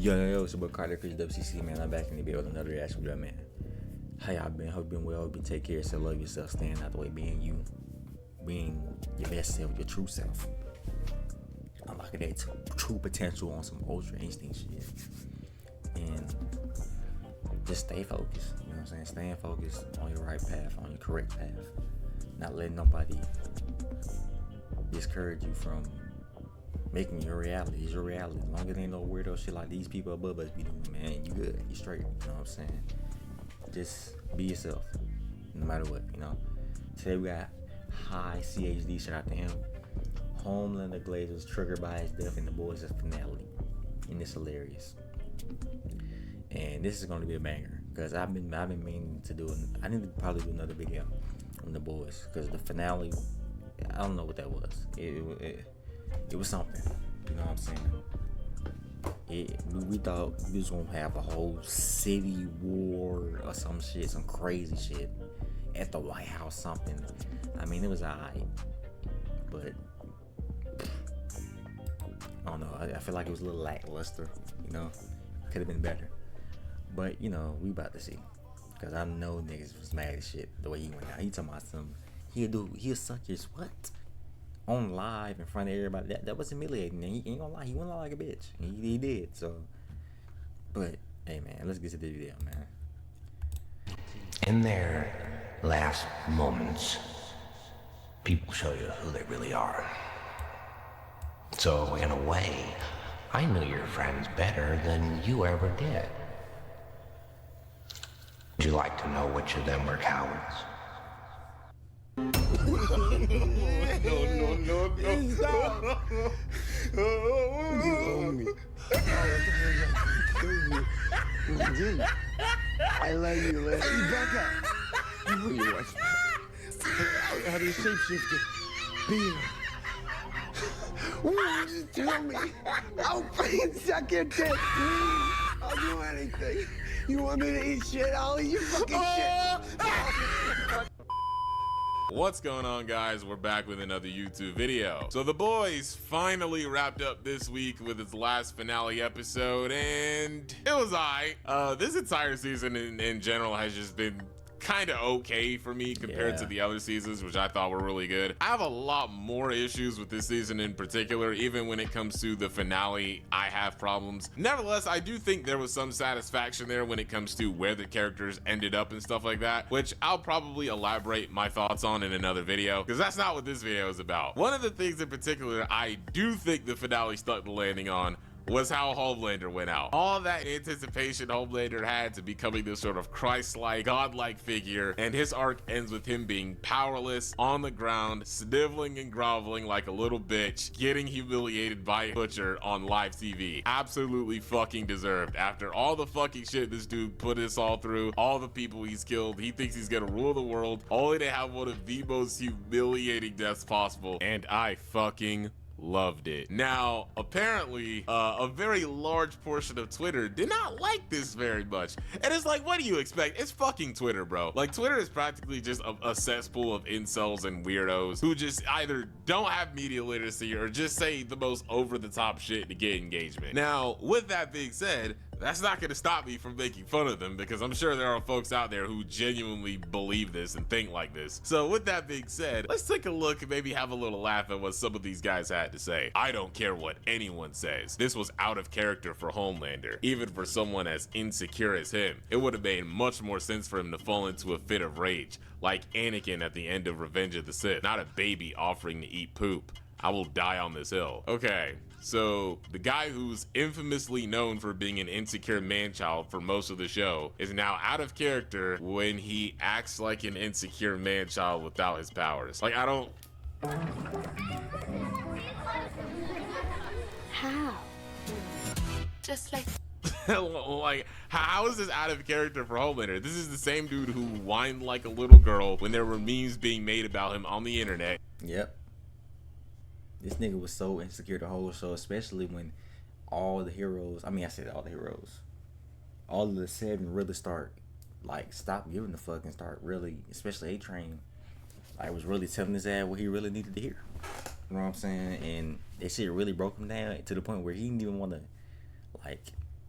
Yo, it's your boy Carter, Chris WCC, man. I'm back in the building, another reaction video, man. How y'all been? Hope you been well. Hope you take care of yourself, love yourself, staying out the way, being you, being your best self, your true self. Unlocking that true potential on some ultra instinct shit. And just stay focused, you know what I'm saying? Staying focused on your right path, on your correct path. Not letting nobody discourage you from making your reality. It's your reality. As long as ain't no weirdo shit like these people above us be doing, man, you good. You straight. You know what I'm saying? Just be yourself, no matter what, you know. Today we got High CHD, shout out to him. Homelander Glazers triggered by his death in the boys' finale. And it's hilarious. And this is gonna be a banger. Because I've been meaning to do I need to probably do another video on the boys. Because the finale, I don't know what that was. It was something, you know what I'm saying? We thought we was gonna have a whole city war or some shit, some crazy shit at the White House, something. I mean, it was alright, but I don't know. I feel like it was a little lackluster, you know? Could have been better, but you know, we about to see. Cause I know niggas was mad as shit the way he went out. He talking about some, he'll suck his what? On live in front of everybody. That was humiliating. And he ain't gonna lie, he went out like a bitch. He did. So, but hey man, let's get to the video, man. In their last moments, people show you who they really are. So in a way, I knew your friends better than you ever did. Would you like to know which of them were cowards? No. Stop. You owe me. I love you, man. You back up. You put your watch back. How do you shapeshifter? Beer. Just tell me. I'll fucking suck your dick. I'll do anything. You want me to eat shit? I'll eat your fucking shit. What's going on, guys? We're back with another YouTube video. So the boys finally wrapped up this week with its last finale episode, and it was alright. This entire season in general has just been kind of okay for me compared to the other seasons, which I thought were really good. I have a lot more issues with this season in particular. Even when it comes to the finale, I have problems. Nevertheless, I do think there was some satisfaction there when it comes to where the characters ended up and stuff like that, which I'll probably elaborate my thoughts on in another video, because that's not what this video is about. One of the things in particular I do think the finale stuck the landing on was how Homelander went out. All that anticipation Homelander had to becoming this sort of Christ-like, godlike figure, and his arc ends with him being powerless, on the ground, sniveling and groveling like a little bitch, getting humiliated by a butcher on live TV. Absolutely fucking deserved. After all the fucking shit this dude put us all through, all the people he's killed, he thinks he's gonna rule the world, only to have one of the most humiliating deaths possible, and I fucking loved it. Now, apparently, a very large portion of Twitter did not like this very much. And it's like, what do you expect? It's fucking Twitter, bro. Like, Twitter is practically just a cesspool of incels and weirdos who just either don't have media literacy or just say the most over-the-top shit to get engagement. Now, with that being said, that's not going to stop me from making fun of them, because I'm sure there are folks out there who genuinely believe this and think like this. So with that being said, let's take a look and maybe have a little laugh at what some of these guys had to say. I don't care what anyone says. This was out of character for Homelander. Even for someone as insecure as him, it would have made much more sense for him to fall into a fit of rage, like Anakin at the end of Revenge of the Sith, not a baby offering to eat poop. I will die on this hill. Okay, so the guy who's infamously known for being an insecure man-child for most of the show is now out of character when he acts like an insecure man-child without his powers. Like, I don't... How? Just like... like, how is this out of character for Homelander? This is the same dude who whined like a little girl when there were memes being made about him on the internet. Yep. This nigga was so insecure the whole show, especially when all the heroes, all of the 7 really start, like, stop giving a fuck and start really, especially A-Train, like, was really telling his ass what he really needed to hear. You know what I'm saying? And that shit really broke him down to the point where he didn't even want to, like,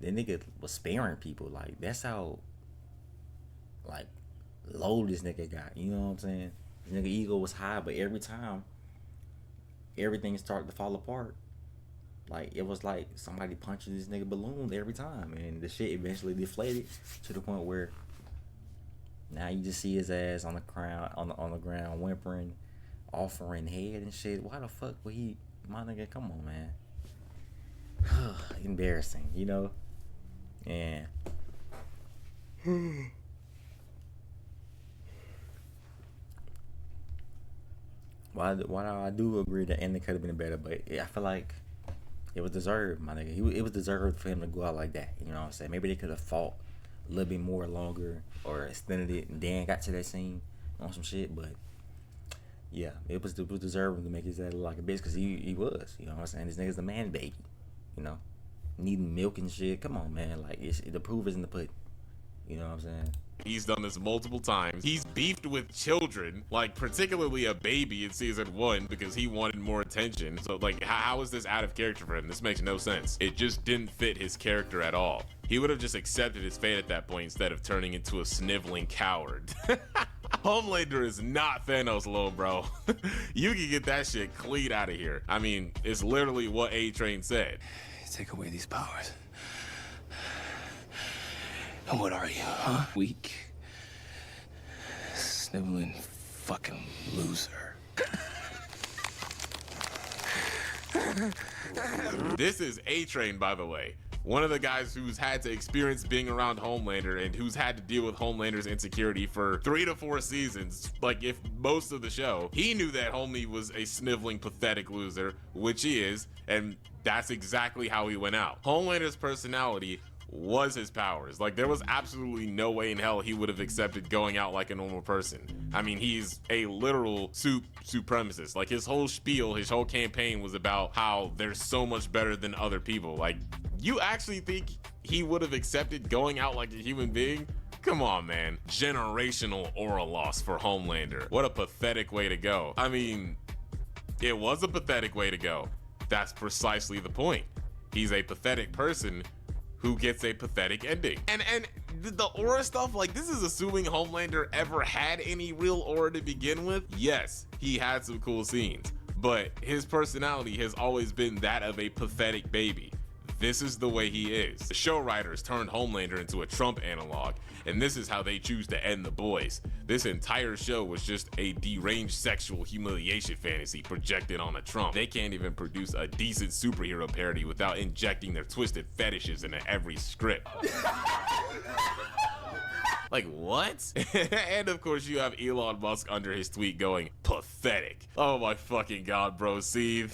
the nigga was sparing people. Like, that's how, like, low this nigga got. You know what I'm saying? This nigga ego was high, but every time everything started to fall apart, like, it was like somebody punching this nigga balloon every time, and the shit eventually deflated to the point where now you just see his ass on the ground whimpering, offering head and shit. Why the fuck would he, my nigga? Come on, man. Embarrassing, you know. And while I do agree that ending could have been better, but I feel like it was deserved, my nigga. It was deserved for him to go out like that. You know what I'm saying? Maybe they could have fought a little bit more longer or extended it and then got to that scene on some shit. But yeah, it was deserving to make his dad look like a bitch, because he was. You know what I'm saying? This nigga's the man baby. You know, needing milk and shit. Come on, man. Like, the proof is in the pudding. You know what I'm saying? He's done this multiple times. He's beefed with children, like particularly a baby in season 1, because he wanted more attention. So like, how is this out of character for him? This makes no sense. It just didn't fit his character at all. He would have just accepted his fate at that point instead of turning into a sniveling coward. Homelander is not Thanos, low, bro. You can get that shit clean out of here. I mean, it's literally what A-Train said. Take away these powers. And what are you, huh? Weak, sniveling fucking loser. This is A-Train, by the way. One of the guys who's had to experience being around Homelander and who's had to deal with Homelander's insecurity for 3 to 4 seasons, like if most of the show. He knew that Homie was a sniveling, pathetic loser, which he is, and that's exactly how he went out. Homelander's personality was his powers. Like, there was absolutely no way in hell he would have accepted going out like a normal person. I mean, he's a literal supremacist. Like, his whole spiel, his whole campaign was about how they're so much better than other people. Like, you actually think he would have accepted going out like a human being? Come on, man. Generational aura loss for Homelander. What a pathetic way to go. I mean, it was a pathetic way to go. That's precisely the point. He's a pathetic person who gets a pathetic ending. And the aura stuff, like, this is assuming Homelander ever had any real aura to begin with. Yes, he had some cool scenes, but his personality has always been that of a pathetic baby. This is the way he is. The show writers turned Homelander into a Trump analog, and this is how they choose to end the boys. This entire show was just a deranged sexual humiliation fantasy projected on a Trump. They can't even produce a decent superhero parody without injecting their twisted fetishes into every script. Like, what? And of course you have Elon Musk under his tweet going, pathetic. Oh my fucking god, bro. See,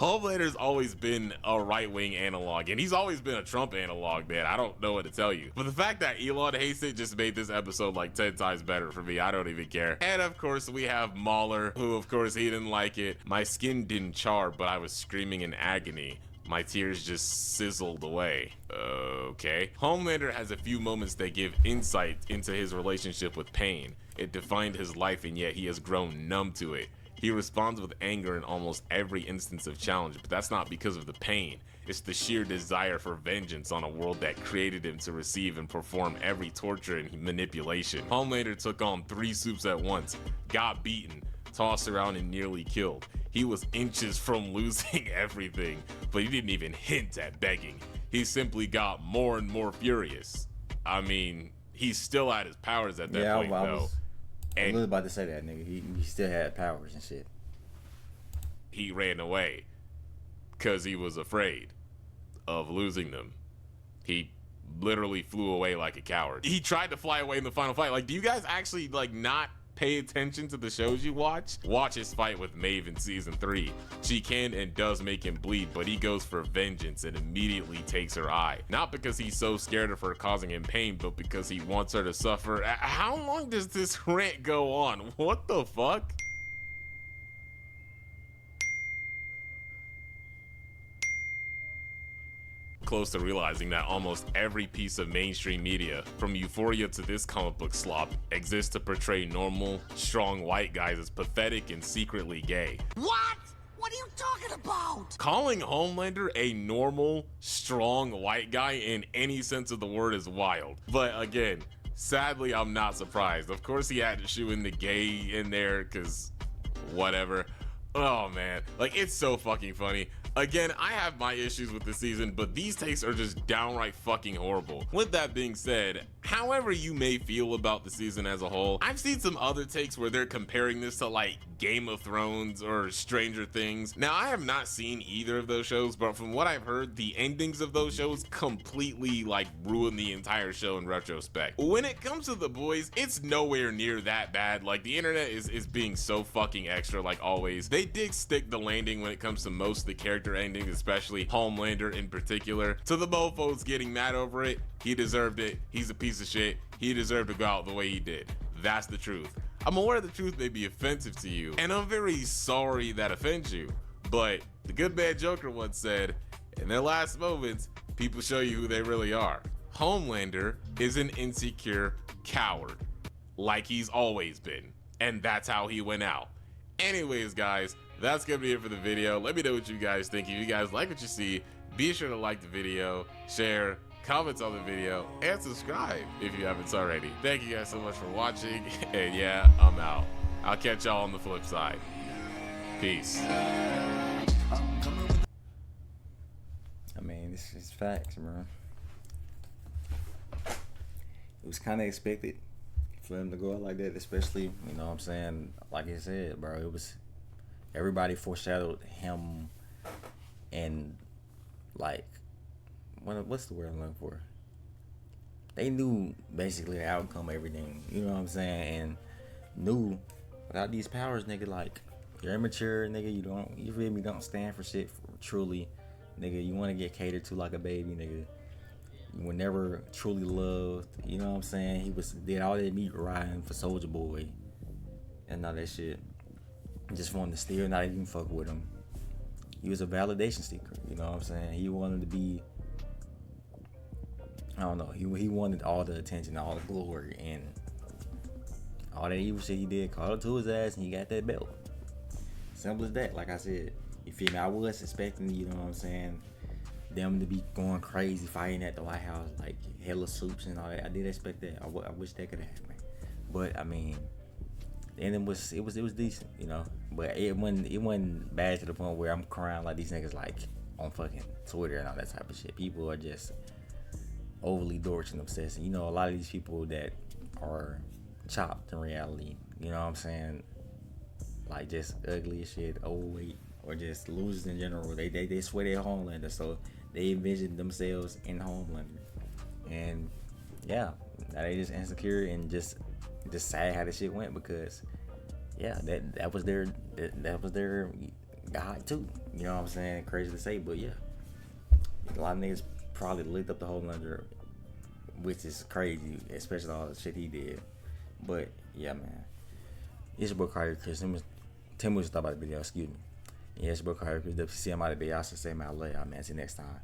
Homelander's always been a right-wing analog, and he's always been a Trump analog, man. I don't know what to tell you. But the fact that Elon hates it just made this episode like 10 times better for me. I don't even care. And of course we have Mauler, who of course he didn't like it. My skin didn't char, but I was screaming in agony. My tears just sizzled away. Okay. Homelander has a few moments that give insight into his relationship with pain. It defined his life, and yet he has grown numb to it. He responds with anger in almost every instance of challenge, but that's not because of the pain. It's the sheer desire for vengeance on a world that created him to receive and perform every torture and manipulation. Homelander took on 3 soups at once, got beaten, tossed around, and nearly killed. He was inches from losing everything, but he didn't even hint at begging. He simply got more and more furious. I mean, he's still at his powers at that point, though. I was about to say that, nigga. He still had powers and shit. He ran away because he was afraid of losing them. He literally flew away like a coward. He tried to fly away in the final fight. Like, do you guys actually, like, not pay attention to the shows you watch? Watch his fight with Maeve in season 3. She can and does make him bleed, but he goes for vengeance and immediately takes her eye. Not because he's so scared of her causing him pain, but because he wants her to suffer. How long does this rant go on? What the fuck? Close to realizing that almost every piece of mainstream media, from Euphoria to this comic book slop, exists to portray normal, strong white guys as pathetic and secretly gay. What? What are you talking about? Calling Homelander a normal, strong white guy in any sense of the word is wild. But again, sadly, I'm not surprised. Of course, he had to shoe in the gay in there because whatever. Oh man, like it's so fucking funny. Again, I have my issues with the season, but these takes are just downright fucking horrible. With that being said, however you may feel about the season as a whole, I've seen some other takes where they're comparing this to like Game of Thrones or Stranger Things. Now, I have not seen either of those shows, but from what I've heard, the endings of those shows completely like ruin the entire show in retrospect. When it comes to The Boys, it's nowhere near that bad. Like the internet is being so fucking extra like always. They did stick the landing when it comes to most of the character endings, especially Homelander in particular. To the mofos getting mad over it, he deserved it. He's a piece of shit. He deserved to go out the way he did. That's the truth. I'm aware the truth may be offensive to you, and I'm very sorry that offends you, but the good man Joker once said, in their last moments, people show you who they really are. Homelander is an insecure coward, like he's always been, and that's how he went out. Anyways, guys, that's gonna be it for the video. Let me know what you guys think. If you guys like what you see, be sure to like the video, share, comment on the video, and subscribe if you haven't already. Thank you guys so much for watching, and yeah, I'm out. I'll catch y'all on the flip side. Peace. I mean, this is facts, bro. It was kind of expected for him to go out like that, especially, you know what I'm saying, like I said, bro, it was, everybody foreshadowed him, and like, what's the word I'm looking for? They knew basically the outcome of everything, you know what I'm saying, and knew without these powers, nigga, like, you're immature, nigga, you feel me, don't stand for shit truly, nigga, you want to get catered to like a baby, nigga. You were never truly loved, you know what I'm saying? He did all that meat riding for Soldier Boy and all that shit. Just wanted to steal, not even fuck with him. He was a validation seeker, you know what I'm saying? He wanted to be, I don't know, he wanted all the attention, all the glory, and all that evil shit he did, called it to his ass, and he got that belt. Simple as that, like I said. You feel me? I was expecting, you know what I'm saying, them to be going crazy, fighting at the White House, like hella suits and all that. I did expect that. I wish that could happen, but I mean, and it was decent, you know. But it wasn't bad to the point where I'm crying like these niggas like on fucking Twitter and all that type of shit. People are just overly dorks and obsessed. And, you know, a lot of these people that are chopped in reality, you know what I'm saying, like just ugly as shit, overweight, or just losers in general. They swear they're Homelander, so they envision themselves in Homelander, and yeah, now they just insecure and just sad how the shit went, because yeah, that was their guy too. You know what I'm saying? Crazy to say, but yeah, a lot of niggas probably looked up the Homelander, which is crazy, especially all the shit he did. But yeah, man, it's your boy Carter Chris. Tell me what you thought about the video. Excuse me. Yeah, it's your boy Carter Chris. WCM out of the day. I should say, man, I love y'all, man. See you next time.